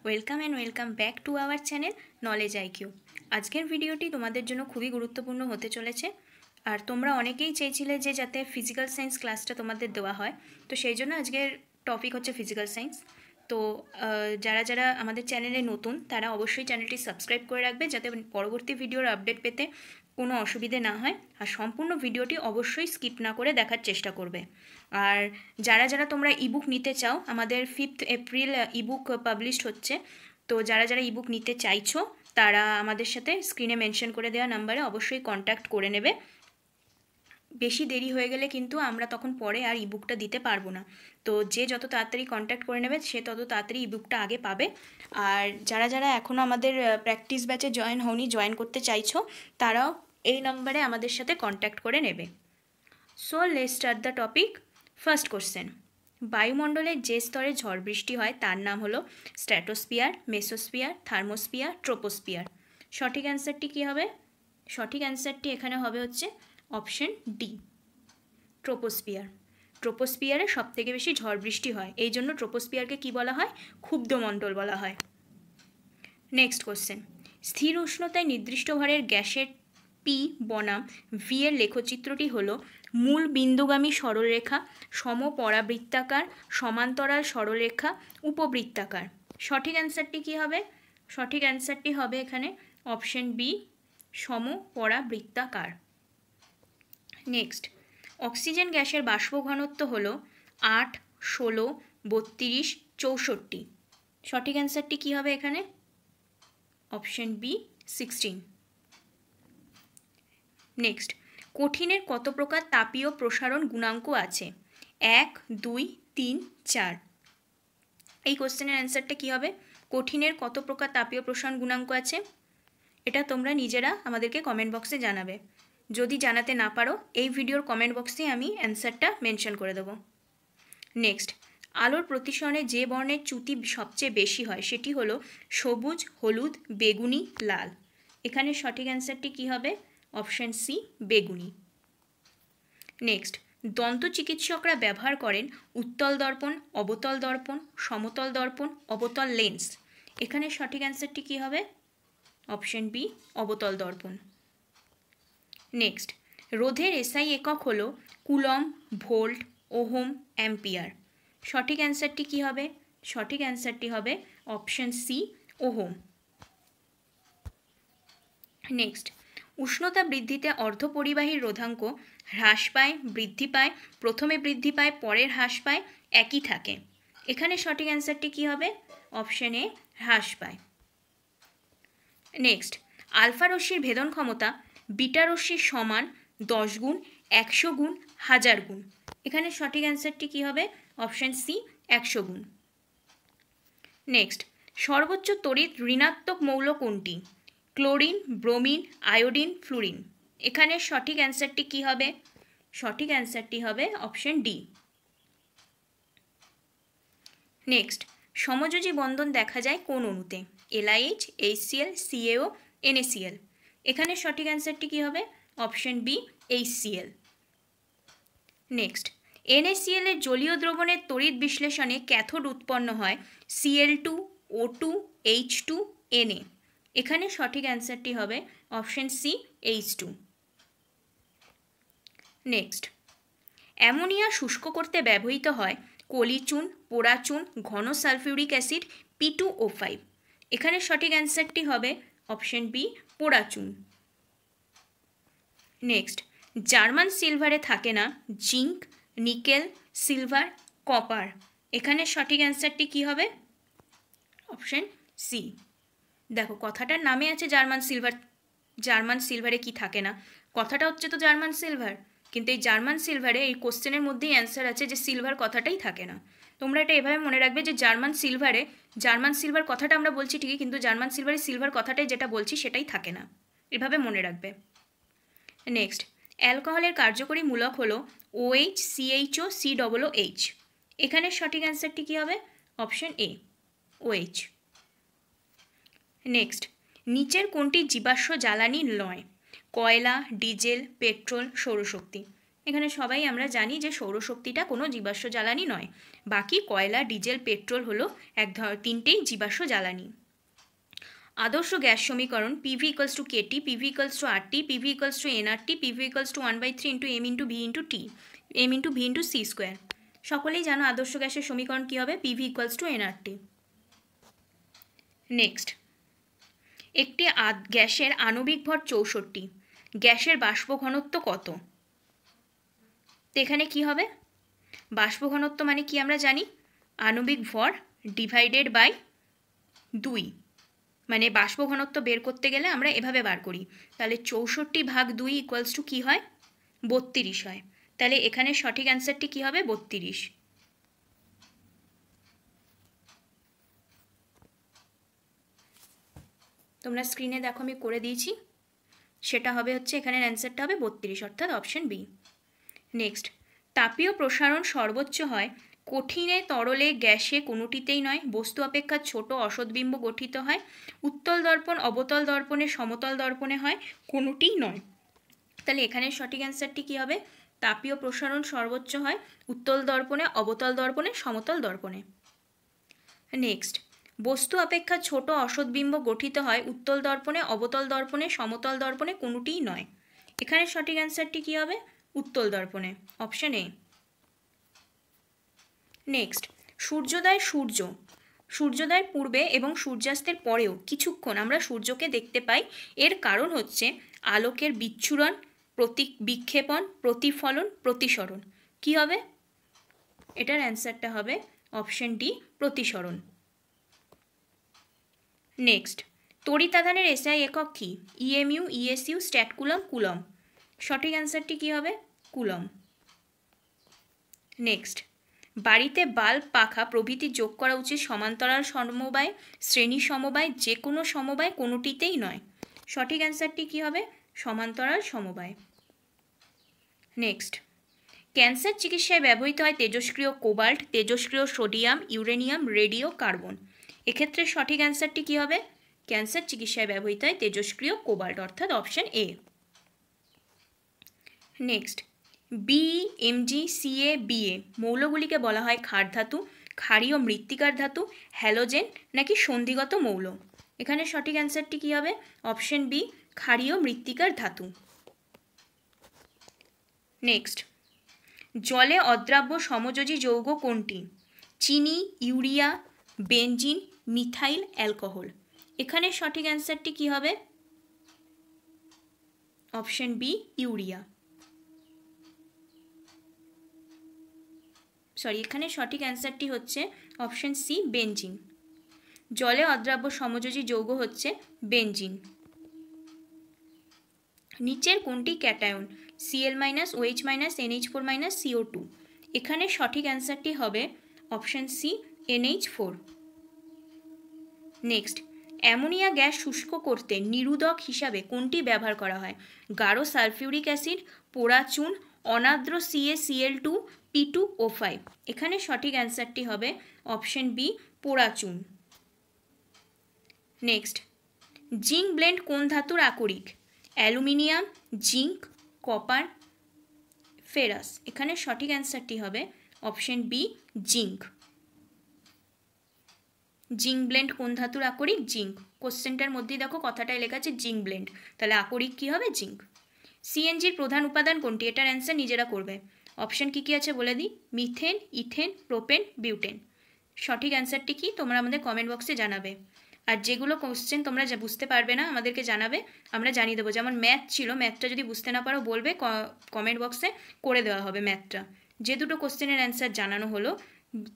Welcome and welcome back to our channel knowledge IQ. আজকের ভিডিওটি তোমাদের জন্য খুবই গুরুত্বপূর্ণ হতে চলেছে। আর তোমরা অনেকেই চেয়েছিলে যে যাতে ফিজিক্যাল সায়েন্স ক্লাসটা তোমাদের দেওয়া হয়, তো সেই জন্য আজকের টপিক হচ্ছে ফিজিক্যাল সায়েন্স। তো যারা যারা আমাদের চ্যানেলে নতুন তারা অবশ্যই চ্যানেলটি সাবস্ক্রাইব করে রাখবে যাতে পরবর্তী ভিডিওর আপডেট পেতে কোনো অসুবিধে না হয়। আর সম্পূর্ণ ভিডিওটি অবশ্যই স্কিপ না করে দেখার চেষ্টা করবে। আর যারা যারা তোমরা ইবুক নিতে চাও, আমাদের 5 এপ্রিল ইবুক পাবলিশড হচ্ছে। তো যারা যারা ইবুক নিতে চাইছো তারা আমাদের সাথে স্ক্রিনে মেনশন করে দেওয়া নাম্বারে অবশ্যই কন্ট্যাক্ট করে নেবে। বেশি দেরি হয়ে গেলে কিন্তু আমরা তখন পরে আর ইবুকটা দিতে পারবো না। তো যে যত তাড়াতাড়ি কন্ট্যাক্ট করে নেবে সে তত তাড়াতাড়ি ইবুকটা আগে পাবে। আর যারা যারা এখনও আমাদের প্র্যাকটিস ব্যাচে জয়েন করতে চাইছো তারাও এই নাম্বারে আমাদের সাথে কন্ট্যাক্ট করে নেবে। So let's start the topic. First question, বায়ুমণ্ডলের যে স্তরে ঝড় বৃষ্টি হয় তার নাম হলো স্ট্র্যাটোস্ফিয়ার, মেসোস্ফিয়ার, থার্মোস্ফিয়ার, ট্রোপোস্ফিয়ার। সঠিক অ্যান্সারটি কী হবে? সঠিক অ্যান্সারটি এখানে হবে হচ্ছে অপশন ডি, ট্রোপোস্ফিয়ার। ট্রোপোস্ফিয়ারে সবথেকে বেশি ঝড় বৃষ্টি হয়, এই জন্য ট্রোপোস্ফিয়ারকে কী বলা হয়? ক্ষুব্ধমণ্ডল বলা হয়। নেক্সট কোশ্চেন, স্থির উষ্ণতায় নির্দিষ্ট ভরের গ্যাসের পি বনাম ভি এর লেখচিত্রটি হল মূল বিন্দুগামী সরলরেখা, সমপরাবৃত্তাকার, সমান্তরাল সরলরেখা, উপবৃত্তাকার। সঠিক অ্যান্সারটি কী হবে? সঠিক অ্যান্সারটি হবে এখানে অপশন বি, সমপরাবৃত্তাকার। নেক্সট, অক্সিজেন গ্যাসের বাষ্প ঘনত্ব হল 8, 16, 32, 64। সঠিক অ্যান্সারটি কী হবে এখানে? Option B, 16। নেক্সট, কঠিনের কত প্রকার তাপীয় প্রসারণ গুণাঙ্ক আছে? 1, 2, 3, 4। এই কোশ্চেনের অ্যান্সারটা কী হবে? কঠিনের কত প্রকার তাপীয় প্রসারণ গুণাঙ্ক আছে? এটা তোমরা নিজেরা আমাদেরকে কমেন্ট বক্সে জানাবে। যদি জানাতে না পারো এই ভিডিওর কমেন্ট বক্সে আমি অ্যান্সারটা মেনশন করে দেবো। নেক্সট, আলোর প্রতিসরণে যে বর্ণের চ্যুতি সবচেয়ে বেশি হয় সেটি হলো সবুজ, হলুদ, বেগুনি, লাল। এখানে সঠিক অ্যান্সারটি কী হবে? অপশান সি, বেগুনি। নেক্সট, দন্ত চিকিৎসকরা ব্যবহার করেন উত্তল দর্পণ, অবতল দর্পণ, সমতল দর্পণ, অবতল লেন্স। এখানে সঠিক অ্যান্সারটি কী হবে? অপশান বি, অবতল দর্পণ। নেক্সট, রোধের এসআই একক হলো কুলম, ভোল্ট, ওহম, অ্যাম্পিয়ার। সঠিক অ্যান্সারটি কী হবে? সঠিক অ্যান্সারটি হবে অপশান সি, ওহম। নেক্সট, উষ্ণতা বৃদ্ধিতে অর্ধপরিবাহীর রোধাঙ্ক হ্রাস পায়, বৃদ্ধি পায়, প্রথমে বৃদ্ধি পায় পরে হ্রাস পায়, একই থাকে। এখানে সঠিক অ্যান্সারটি কী হবে? অপশন এ, হ্রাস পায়। নেক্সট, আলফা রশ্মির ভেদন ক্ষমতা বিটা রশ্মির সমান 10 গুণ, 100 গুণ, 1000 গুণ। এখানে সঠিক অ্যান্সারটি কী হবে? অপশন সি, 100 গুণ। নেক্সট, সর্বোচ্চ তড়িৎ ঋণাত্মক মৌল কোনটি? Chlorine, bromine, iodine, fluorine. এখানে সঠিক অ্যান্সারটি কী হবে? সঠিক অ্যান্সারটি হবে অপশন ডি। নেক্সট, সমযোজী বন্ধন দেখা যায় কোন অণুতে? LiH, HCl, CaO, NaCl। এখানে সঠিক অ্যান্সারটি কী হবে? Option B, HCl। Next, NaCl এর জলীয় দ্রবণের তড়িৎ বিশ্লেষণে ক্যাথোড উৎপন্ন হয় Cl2, O2, H2, Na। এখানে সঠিক অ্যান্সারটি হবে option C, H2। Next, ammonia শুষ্ক করতে ব্যবহৃত হয় কলিচুন, পোড়াচুন, ঘন সালফিউরিক অ্যাসিড, P2O5। এখানে সঠিক অ্যান্সারটি হবে অপশন বি, পোড়াচুন। নেক্সট, জার্মান সিলভারে থাকে না জিঙ্ক, নিকেল, সিলভার, কপার। এখানে সঠিক অ্যান্সারটি কী হবে? Option C. দেখো, কথাটার নামে আছে জার্মান সিলভার, জার্মান সিলভারে কি থাকে না? কথাটা হচ্ছে তো জার্মান সিলভার, কিন্তু এই জার্মান সিলভারে এই কোশ্চেনের মধ্যেই অ্যান্সার আছে যে সিলভার কথাটাই থাকে না। তোমরা এটা এভাবে মনে রাখবে যে জার্মান সিলভার কথাটা আমরা বলছি ঠিকই, কিন্তু জার্মান সিলভারে সিলভার কথাটাই যেটা বলছি সেটাই থাকে না, এভাবে মনে রাখবে। নেক্সট, অ্যালকোহলের কার্যকরী মূলক হলো OH, CHO, COOH। এখানে সঠিক অ্যান্সারটি কী হবে? Option A, OH। নেক্সট, নিচের কোনটি জীবাশ্ম জ্বালানি নয়? কয়লা, ডিজেল, পেট্রোল, সৌরশক্তি। এখানে সবাই আমরা জানি যে সৌরশক্তিটা কোনো জীবাশ্ম জ্বালানি নয়। বাকি কয়লা, ডিজেল, পেট্রোল হলো তিনটেই জীবাশ্ম জ্বালানি। আদর্শ গ্যাস সমীকরণ PV equals to KT, PV equals to RT, PV equals to NRT, PV equals to 1/3 into M into V into T, M into V into C square. সকলেই জানো আদর্শ গ্যাসের সমীকরণ কী হবে, PV equals to NRT. Next, একটি গ্যাসের আণবিক ভর 64, গ্যাসের বাষ্প ঘনত্ব কত? তো এখানে কী হবে, বাষ্প ঘনত্ব মানে কি আমরা জানি, আণবিক ভর ডিভাইডেড বাই 2, মানে বাষ্প ঘনত্ব বের করতে গেলে আমরা এভাবে বার করি। তাহলে 64/2 ইকুয়ালস টু কী হয়, 32 হয়। তাহলে এখানে সঠিক অ্যান্সারটি কী হবে, 32। তোমরা স্ক্রিনে দেখো আমি করে দিয়েছি, সেটা হবে হচ্ছে এখানের অ্যান্সারটা হবে 32, অর্থাৎ অপশন বি। নেক্সট, তাপীয় প্রসারণ সর্বোচ্চ হয় কঠিনে, তরলে, গ্যাসে, কোনোটিতেই নয়। বস্তু অপেক্ষা ছোট অসৎবিম্ব গঠিত হয়। উত্তল দর্পণ, অবতল দর্পণে, সমতল দর্পণে হয়, কোনোটিই নয়। তাহলে এখানের সঠিক অ্যান্সারটি কী হবে, তাপীয় প্রসারণ সর্বোচ্চ হয় উত্তল দর্পণে, অবতল দর্পণে, সমতল দর্পণে। নেক্সট, বস্তু অপেক্ষা ছোট অসৎবিম্ব গঠিত হয় উত্তল দর্পণে, অবতল দর্পণে, সমতল দর্পণে, কোনোটিই নয়। এখানে সঠিক অ্যান্সারটি কী হবে, উত্তল দর্পণে, অপশন এ। নেক্সট, সূর্যোদয় সূর্যোদয়ের পূর্বে এবং সূর্যাস্তের পরেও কিছুক্ষণ আমরা সূর্যকে দেখতে পাই। এর কারণ হচ্ছে আলোকের বিচ্ছুরণ, বিক্ষেপণ, প্রতিফলন, প্রতিসরণ। কি হবে, এটার অ্যান্সারটা হবে অপশন ডি, প্রতিসরণ। নেক্সট, তড়িতাধানের এসআই একক কি, EMU, ESU, stat coulomb, coulomb. সঠিক অ্যান্সারটি কী হবে, কুলম। নেক্সট, বাড়িতে বাল্ব, পাখা প্রভৃতি যোগ করা উচিত সমান্তরাল সমবায়, শ্রেণী সমবায়, যে কোনো সমবায়, কোনোটিতেই নয়। সঠিক অ্যান্সারটি কী হবে, সমান্তরাল সমবায়। নেক্সট, ক্যান্সার চিকিৎসায় ব্যবহৃত হয় তেজস্ক্রিয় কোবাল্ট, তেজস্ক্রিয় সোডিয়াম, ইউরেনিয়াম, রেডিও, কার্বন। এক্ষেত্রে সঠিক অ্যান্সারটি কী হবে, ক্যান্সার চিকিৎসায় ব্যবহৃত হয় তেজস্ক্রিয় কোবাল্ট, অর্থাৎ option A. Next, BE, MG, CA, BA মৌলগুলিকে বলা হয় ক্ষার ধাতু, ক্ষারীয় মৃত্তিকার ধাতু, হ্যালোজেন নাকি সন্ধিগত মৌল। এখানে সঠিক অ্যান্সারটি কী হবে, অপশন বি, ক্ষারীয় মৃত্তিকার ধাতু। নেক্সট, জলে অদ্রাব্য সমযোজী যৌগ কোনটি, চিনি, ইউরিয়া, বেনজিন, মিথাইল, অ্যালকোহল। এখানে সঠিক অ্যান্সারটি কী হবে, অপশন বি, ইউরিয়া। এখানে সঠিক অ্যান্সারটি হচ্ছে অপশন সি, বেনজিন। জলে অদ্রাব্য সমযোজী যৌগ হচ্ছে বেনজিন। নিচের কোনটি cation, Cl-, OH-, NH4-, CO2। এখানে সঠিক অ্যান্সারটি হবে option C, NH4। Next, ammonia gas শুষ্ক করতে নিরোধক হিসাবে কোনটি ব্যবহার করা হয়, গাঢ় সালফিউরিক অ্যাসিড, পোড়া চুন, অনার্দ্র CaCl2, P2O5। এখানে সঠিক অ্যান্সারটি হবে অপশন বি, পোড়া চুন। নেক্সট, জিঙ্ক ব্লেন্ড কোন ধাতুর আকরিক, অ্যালুমিনিয়াম, জিঙ্ক, কপার, ফেরাস। এখানে সঠিক অ্যান্সারটি হবে option B, zinc. Zinc blende কোন ধাতুর আকরিক, জিঙ্ক। কোশ্চেনটার মধ্যেই দেখো কথাটায় লেখা আছে জিঙ্ক ব্লেন্ড, তাহলে আকরিক কী হবে, জিঙ্ক। সিএনজির প্রধান উপাদান কোনটি, এটার অ্যান্সার নিজেরা করবে। অপশন কী কী আছে বলে দিই, মিথেন, ইথেন, প্রোপেন, বিউটেন। সঠিক অ্যান্সারটি কি তোমরা আমাদের কমেন্ট বক্সে জানাবে। আর যেগুলো কোশ্চেন তোমরা বুঝতে পারবে না আমাদেরকে জানাবে, আমরা জানিয়ে দেবো। যেমন ম্যাথ ছিল, ম্যাথটা যদি বুঝতে না পারো বলবে, কমেন্ট বক্সে করে দেওয়া হবে ম্যাথটা। যে দুটো কোশ্চেনের অ্যান্সার জানানো হলো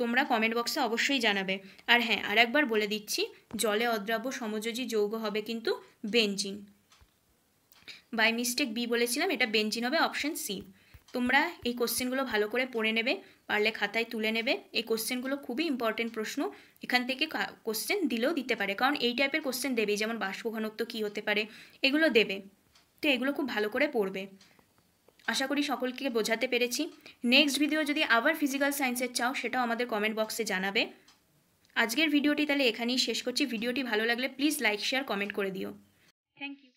তোমরা কমেন্ট বক্সে অবশ্যই জানাবে। আর হ্যাঁ, আরেকবার বলে দিচ্ছি, জলে অদ্রাব্য সমযোজী যৌগ হবে কিন্তু বেনজিন। বাই মিস্টেক বি বলেছিলাম, এটা বেনজিন হবে, অপশন সি। তোমরা এই কোশ্চেনগুলো ভালো করে পড়ে নেবে, পারলে খাতায় তুলে নেবে। এই কোশ্চেনগুলো খুবই ইম্পর্টেন্ট প্রশ্ন, এখান থেকে কোশ্চেন দিলেও দিতে পারে, কারণ এই টাইপের কোশ্চেন দেবেই, যেমন বাষ্প ঘনত্ব কী হতে পারে এগুলো দেবে। তো এগুলো খুব ভালো করে পড়বে। আশা করি সকলকে বোঝাতে পেরেছি। নেক্সট ভিডিও যদি আবার ফিজিক্যাল সায়েন্সের চাও সেটাও আমাদের কমেন্ট বক্সে জানাবে। আজকের ভিডিওটি তাহলে এখানেই শেষ করছি। ভিডিওটি ভালো লাগলে প্লিজ লাইক, শেয়ার, কমেন্ট করে দিও। Thank you.